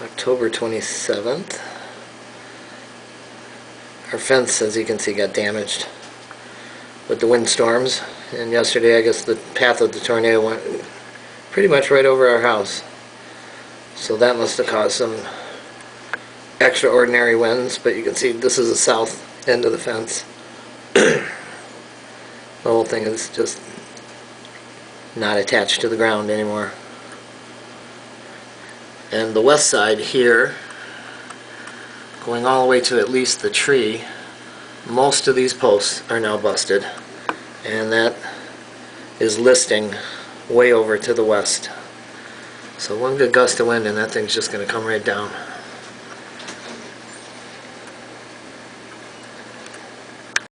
October 27th. Our fence, as you can see, got damaged with the windstorms, and yesterday I guess the path of the tornado went pretty much right over our house. So that must have caused some extraordinary winds, but you can see this is the south end of the fence. The whole thing is just not attached to the ground anymore. And the west side here, going all the way to at least the tree, most of these posts are now busted, and that is listing way over to the west. So one good gust of wind and that thing's just going to come right down.